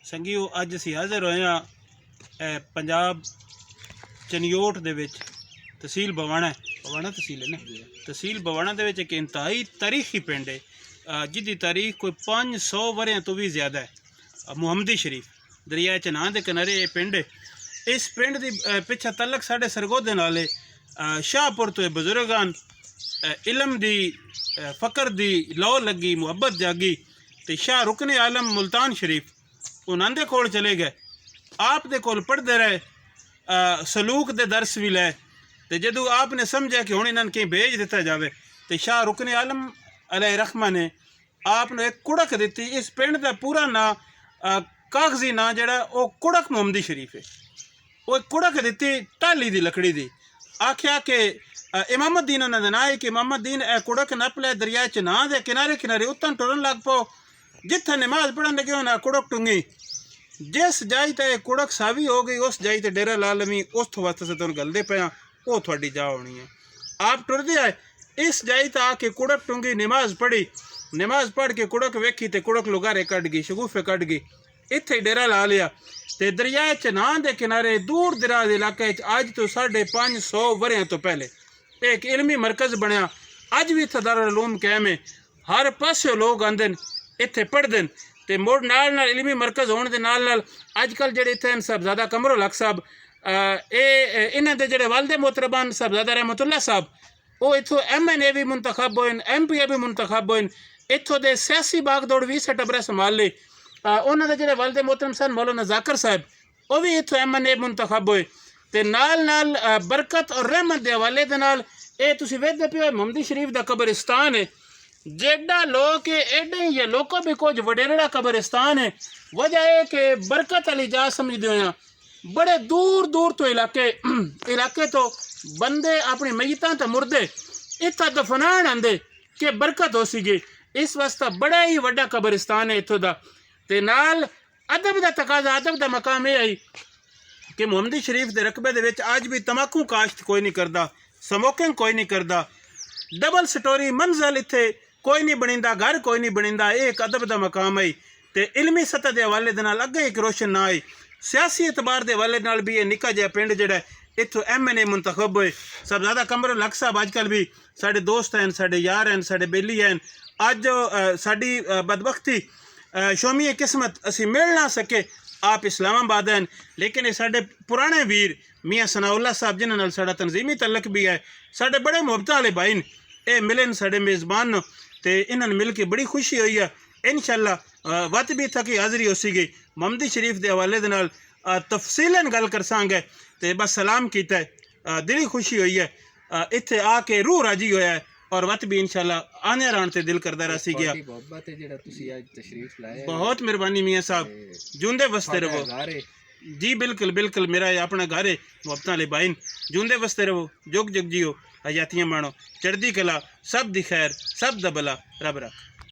संगियो अज असी हाजिर होए हाँ पंजाब चनियोट दे विच तहसील बवाणा तहसील है ना तहसील बवाणा दे विच एक इंतहाई तारीखी पिंड है जिदी तारीख कोई 500 वरियां तो भी ज़्यादा है। मुहम्मदी शरीफ दरिया चनाह के किनारे ये पिंड है। इस पिंड की पिछा तलक साढ़े सरगोदे नाले शाहपुर तो बजुर्गान इलम दी फ़कर दी लौ लगी मुहब्बत जागी तो शाह रुकने आलम मुल्तान शरीफ उन्होंने दे कोल चले गए। आप दे कोल पढ़ते रहे सलूक दे दर्स भी लै तो जदों आपने समझा कि हुण इन्हां कहीं भेज दिता जाए तो शाह रुकने आलम अलैहि रहमा ने आपने एक कुड़क दी। इस पिंड का पूरा नां कागजी नां जड़ा वो कुड़क मुहम्मदी शरीफ है। वो एक कुड़क दी टाली दी लकड़ी दी आख्या कि इमामुद्दीन उन्हां दा नां है कि इमामुद्दीन ए कुड़क नप लै दरिया चनाह दे किनारे किनारे उत्तन टुरन लग पो जिथे नमाज पढ़न लगे उन्हें कुड़क टुंगी जिस जाई ते कुड़क सावी हो गई उस जाई ते डेरा ला लवी उस तो वास्ते से तुम गलदे पे वो थोड़ी जा होनी है। आप टुरदे आए इस जाई ते आके कुड़क टुंगी नमाज पढ़ी नमाज पढ़ के कुड़क वेखी तो कुड़क लुगारे कट गई शगूफे कट गई इत्थे डेरा ला लिया तो दरिया चनाह के किनारे दूर दराज इलाके अज तो 550 वरियां तो पहले एक इलमी मरकज़ बनया। अज भी इत्थे दारुल उलूम कायम है। हर पासे लोग आंदे इत्थे पढ़दे ते मुड़ नाल नाल इलमी मरकज़ होने के नाल नाल अजकल जेडे इत्थे साहबजादा कमरुल हक साहब इन्हां दे जेडे वालिद मोहतरबान साहबजादा रहमतुल्लाह साहब वो इत्थों MNA भी मुंतखब होए MPA भी मुंतखब होए इत्थों दे सियासी बागदौड़ भी इस टब्बरे संभाल ले। उन्हां दे जेडे वालिद मोहतरम सन मौलाना जाकिर साहब वो भी इत्थों MNA मुंतखब होए ते नाल नाल बरकत और रहमत के हवाले दे नाल ये तुसीं वेखदे पिओ मुहम्मदी शरीफ दा कब्रिस्तान है जेड़ा लोग एडे ये लोगों भी कुछ वडेरड़ा कब्रिस्तान है। वजह है कि बरकत अली जा समझते हो बड़े दूर दूर तो इलाके तो बंदे अपनी मैयतां ते मुर्दे इत्थे दफनाण आंदे कि बरकत हो सीगी। इस वास्ते बड़ा ही वड्डा कब्रिस्तान है इत्थों दा ते नाल अदब दा तकाजा अदब दा मकाम ये आई कि मुहम्मदी शरीफ के रकबे दे विच अज भी तंबाकू काश्त कोई नहीं करता स्मोकिंग कोई नहीं करता डबल स्टोरी मंजिल इत्थे कोई नहीं बनींदा घर कोई नहीं बनींदा। ये एक अदब का मकाम है तो इलमी सतह के हवाले दे नाल अगे एक रोशन ना आई सियासी एतबार के हवाले नाल भी ये निक्का जिहा पिंड जिहड़ा इत्थों MNA मुंतखब होए। साहबजादा कमरुल हक साहब अजकल भी साडे दोस्त हैं साडे यार हैं साडे बेली हैं। अज साडी बदबख्ती शोमी किस्मत असी मिल ना सके आप इस्लामाबाद हैं लेकिन ये साडे पुराने वीर मियाँ सनाउल्लाह साहब जिन्हां नाल साडा तंजीमी तलक भी है साडे बड़े मुहब्बत वाले भाई ने ये मिले साडे मेज़बान तो इन्होंने मिल के बड़ी खुशी हुई है। इंशाअल्लाह वत भी थकी हाज़री हो सी गई मुहम्मदी शरीफ के हवाले दे नाल तफसीलन गल कर सांगे तो बस सलाम किया दिली खुशी हुई है इत्थे आके रूह राजी होया है और वत भी इंशाअल्लाह आने रान से दिल करदा रसी गया। बहुत मेहरबानी मियाँ साहब जूंदे वसते रहो जी बिल्कुल बिल्कुल मेरा अपना घर है मुहब्बत वाले भाई जूंदे वसते रहो जुग जुग जियो हयातियाँ माणो चढ़दी कला सब दी खैर सब दा भला रब रख।